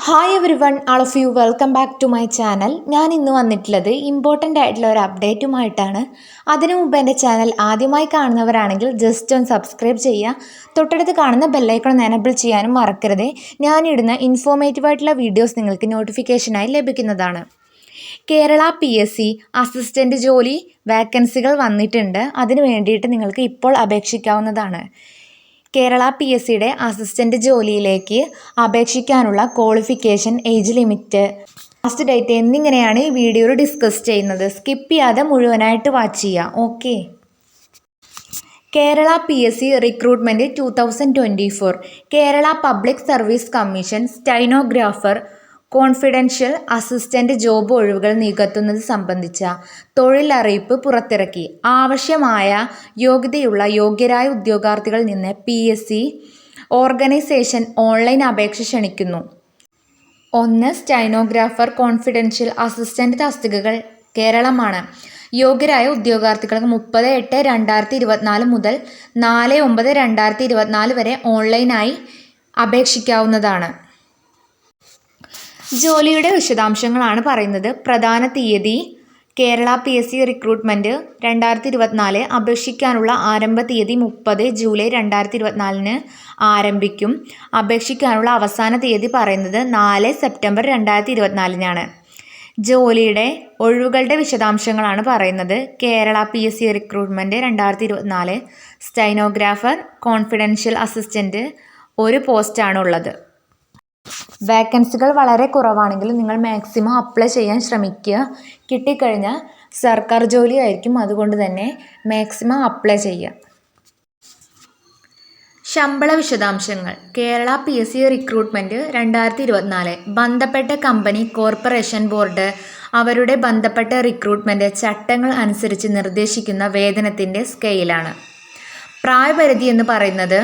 Hi everyone, all of you welcome back to my channel. ഞാൻ ഇന്ന് വന്നിട്ടുള്ളത് important ആയിട്ടുള്ള ഒരു അപ്ഡേറ്റുമായിട്ടാണ്. അതിനു മുമ്പ് എൻ്റെ ചാനൽ ആദ്യമായി കാണുന്നവരാണെങ്കിൽ ജസ്റ്റ് ഒന്ന് സബ്സ്ക്രൈബ് ചെയ്യുക. തൊട്ടടുത്ത് കാണുന്ന ബെല്ലൈക്കൺ എനേബിൾ ചെയ്യാനും മറക്കരുത്. ഞാനിടുന്ന ഇൻഫോർമേറ്റീവ് ആയിട്ടുള്ള വീഡിയോസ് നിങ്ങൾക്ക് നോട്ടിഫിക്കേഷനായി ലഭിക്കുന്നതാണ്. കേരള PSC അസിസ്റ്റൻ്റ് ജോലി വാക്കൻസികൾ വന്നിട്ടുണ്ട്. അതിന് വേണ്ടിയിട്ട് നിങ്ങൾക്ക് ഇപ്പോൾ അപേക്ഷിക്കാവുന്നതാണ്. കേരള PSCയുടെ അസിസ്റ്റൻ്റ് ജോലിയിലേക്ക് അപേക്ഷിക്കാനുള്ള qualification, age limit, last date എന്നിങ്ങനെയാണ് ഈ വീഡിയോയിൽ ഡിസ്കസ് ചെയ്യുന്നത്. സ്കിപ്പ് ചെയ്യാതെ മുഴുവനായിട്ട് വാച്ച് ചെയ്യുക. Okay. Kerala PSC recruitment 2024. Kerala public service commission stenographer confidential assistant job ഒഴിവുകൾ നികത്തുന്നത് സംബന്ധിച്ച തൊഴിലറിയിപ്പ് പുറത്തിറക്കി. ആവശ്യമായ യോഗ്യതയുള്ള യോഗ്യരായ ഉദ്യോഗാർത്ഥികളിൽ നിന്ന് PSC ഓർഗനൈസേഷൻ ഓൺലൈൻ അപേക്ഷ ക്ഷണിക്കുന്നു. 1. സ്റ്റൈനോഗ്രാഫർ കോൺഫിഡൻഷ്യൽ അസിസ്റ്റൻ്റ് തസ്തികകൾ കേരളമാണ്. യോഗ്യരായ ഉദ്യോഗാർത്ഥികൾക്ക് 30/8/2024 മുതൽ 4/9/2024 വരെ ഓൺലൈനായി അപേക്ഷിക്കാവുന്നതാണ്. ജോലിയുടെ വിശദാംശങ്ങളാണ് പറയുന്നത്. പ്രധാന തീയതി: കേരള PSC റിക്രൂട്ട്മെൻറ്റ് 2024. അപേക്ഷിക്കാനുള്ള ആരംഭ തീയതി 30 ജൂലൈ 2024 ആരംഭിക്കും. അപേക്ഷിക്കാനുള്ള അവസാന തീയതി പറയുന്നത് 4 സെപ്റ്റംബർ 2024. ജോലിയുടെ ഒഴിവുകളുടെ വിശദാംശങ്ങളാണ് പറയുന്നത്. Kerala PSC recruitment 2024 stenographer confidential assistant ഒരു പോസ്റ്റാണ് ഉള്ളത്. വാക്കൻസികൾ വളരെ കുറവാണെങ്കിലും നിങ്ങൾ മാക്സിമം അപ്ലൈ ചെയ്യാൻ ശ്രമിക്കുക. കിട്ടിക്കഴിഞ്ഞാൽ സർക്കാർ ജോലി ആയിരിക്കും, അതുകൊണ്ട് തന്നെ മാക്സിമം അപ്ലൈ ചെയ്യുക. ശമ്പള വിശദാംശങ്ങൾ: കേരള PSC റിക്രൂട്ട്മെൻറ്റ് 2024. ബന്ധപ്പെട്ട കമ്പനി, കോർപ്പറേഷൻ ബോർഡ് അവരുടെ ബന്ധപ്പെട്ട റിക്രൂട്ട്മെൻറ്റ് ചട്ടങ്ങൾ അനുസരിച്ച് നിർദ്ദേശിക്കുന്ന വേതനത്തിൻ്റെ സ്കെയിലാണ്. പ്രായപരിധി എന്ന് പറയുന്നത്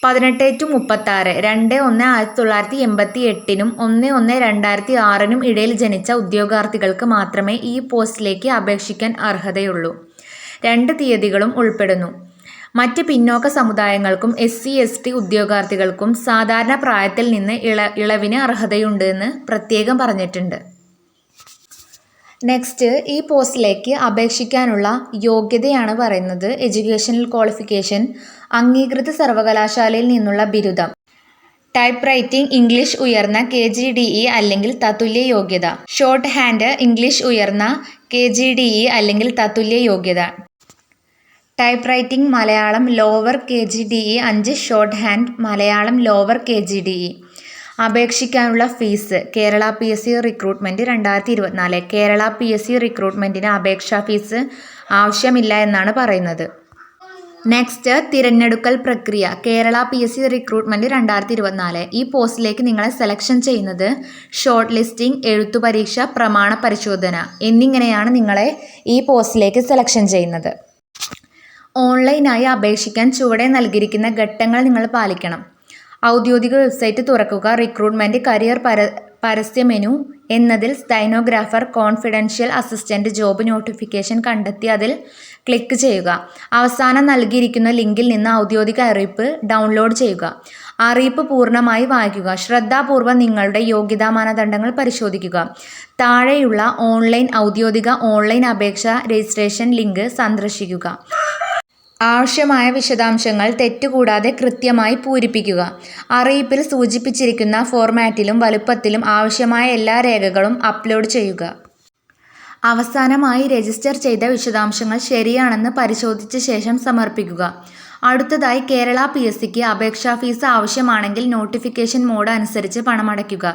18 to 36, 2/1/1988 1/1/2006 ഇടയിൽ ജനിച്ച ഉദ്യോഗാർത്ഥികൾക്ക് മാത്രമേ ഈ പോസ്റ്റിലേക്ക് അപേക്ഷിക്കാൻ അർഹതയുള്ളൂ. 2 തീയതികളും ഉൾപ്പെടുന്നു. മറ്റ് പിന്നോക്ക സമുദായങ്ങൾക്കും SC/ST ഉദ്യോഗാർത്ഥികൾക്കും സാധാരണ പ്രായത്തിൽ നിന്ന് ഇളവിന് അർഹതയുണ്ടെന്ന് പ്രത്യേകം പറഞ്ഞിട്ടുണ്ട്. നെക്സ്റ്റ്, ഈ പോസ്റ്റിലേക്ക് അപേക്ഷിക്കാനുള്ള യോഗ്യതയാണ് പറയുന്നത്. എഡ്യൂക്കേഷണൽ ക്വാളിഫിക്കേഷൻ: അംഗീകൃത സർവകലാശാലയിൽ നിന്നുള്ള ബിരുദം. ടൈപ്പ് റൈറ്റിംഗ് ഇംഗ്ലീഷ് ഉയർന്ന KGDE അല്ലെങ്കിൽ തത്തുല്യ യോഗ്യത. ഷോർട്ട് ഹാൻഡ് ഇംഗ്ലീഷ് ഉയർന്ന KGDE അല്ലെങ്കിൽ തത്തുല്യ യോഗ്യത. Typewriting Malayalam lower KGDE 5, shorthand Malayalam lower KGDE. അപേക്ഷിക്കാനുള്ള fees: Kerala PSC recruitment 2024. Kerala PSC റിക്രൂട്ട്മെൻറ്റിന് അപേക്ഷാ ഫീസ് ആവശ്യമില്ല എന്നാണ് പറയുന്നത്. നെക്സ്റ്റ്, തിരഞ്ഞെടുക്കൽ പ്രക്രിയ. Kerala PSC recruitment 2024. ഈ പോസ്റ്റിലേക്ക് നിങ്ങളെ സെലക്ഷൻ ചെയ്യുന്നത് ഷോർട്ട് ലിസ്റ്റിംഗ്, എഴുത്തുപരീക്ഷ, പ്രമാണ പരിശോധന എന്നിങ്ങനെയാണ് നിങ്ങളെ ഈ പോസ്റ്റിലേക്ക് സെലക്ഷൻ ചെയ്യുന്നത്. ഓൺലൈനായി അപേക്ഷിക്കാൻ ചുവടെ നൽകിയിരിക്കുന്ന ഘട്ടങ്ങൾ നിങ്ങൾ പാലിക്കണം. ഔദ്യോഗിക വെബ്സൈറ്റ് തുറക്കുക. റിക്രൂട്ട്മെൻറ്റ് കരിയർ പരസ്യ മെനു എന്നതിൽ സ്റ്റൈനോഗ്രാഫർ കോൺഫിഡൻഷ്യൽ അസിസ്റ്റൻ്റ് ജോബ് നോട്ടിഫിക്കേഷൻ കണ്ടെത്തി അതിൽ ക്ലിക്ക് ചെയ്യുക. അവസാനം നൽകിയിരിക്കുന്ന ലിങ്കിൽ നിന്ന് ഔദ്യോഗിക അറിയിപ്പ് ഡൗൺലോഡ് ചെയ്യുക. അറിയിപ്പ് പൂർണ്ണമായി വായിക്കുക. ശ്രദ്ധാപൂർവം നിങ്ങളുടെ യോഗ്യതാ മാനദണ്ഡങ്ങൾ പരിശോധിക്കുക. താഴെയുള്ള ഔദ്യോഗിക ഓൺലൈൻ അപേക്ഷ രജിസ്ട്രേഷൻ ലിങ്ക് സന്ദർശിക്കുക. ആവശ്യമായ വിശദാംശങ്ങൾ തെറ്റുകൂടാതെ കൃത്യമായി പൂരിപ്പിക്കുക. അറിയിപ്പിൽ സൂചിപ്പിച്ചിരിക്കുന്ന ഫോർമാറ്റിലും വലുപ്പത്തിലും ആവശ്യമായ എല്ലാ രേഖകളും അപ്ലോഡ് ചെയ്യുക. അവസാനമായി രജിസ്റ്റർ ചെയ്ത വിശദാംശങ്ങൾ ശരിയാണെന്ന് പരിശോധിച്ച ശേഷം സമർപ്പിക്കുക. അടുത്തതായി, കേരള PSCക്ക് അപേക്ഷാ ഫീസ് ആവശ്യമാണെങ്കിൽ നോട്ടിഫിക്കേഷൻ മോഡ് അനുസരിച്ച് പണമടയ്ക്കുക.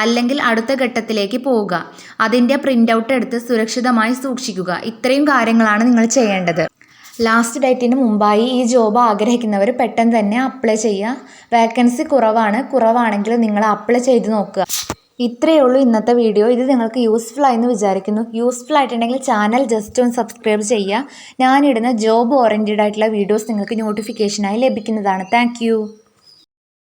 അല്ലെങ്കിൽ അടുത്ത ഘട്ടത്തിലേക്ക് പോവുക. അതിൻ്റെ പ്രിൻ്റ് ഔട്ട് എടുത്ത് സുരക്ഷിതമായി സൂക്ഷിക്കുക. ഇത്രയും കാര്യങ്ങളാണ് നിങ്ങൾ ചെയ്യേണ്ടത്. ലാസ്റ്റ് ഡേറ്റിന് മുമ്പായി ഈ ജോബ് ആഗ്രഹിക്കുന്നവർ പെട്ടെന്ന് തന്നെ അപ്ലൈ ചെയ്യുക. വാക്കൻസി കുറവാണെങ്കിൽ നിങ്ങൾ അപ്ലൈ ചെയ്ത് നോക്കുക. ഇത്രയേ ഉള്ളൂ ഇന്നത്തെ വീഡിയോ. ഇത് നിങ്ങൾക്ക് യൂസ്ഫുൾ ആയെന്ന് വിചാരിക്കുന്നു. യൂസ്ഫുൾ ആയിട്ടുണ്ടെങ്കിൽ ചാനൽ ജസ്റ്റ് ഒന്ന് സബ്സ്ക്രൈബ് ചെയ്യുക. ഞാനിടുന്ന ജോബ് ഓറിയൻറ്റഡ് ആയിട്ടുള്ള വീഡിയോസ് നിങ്ങൾക്ക് നോട്ടിഫിക്കേഷനായി ലഭിക്കുന്നതാണ്. താങ്ക്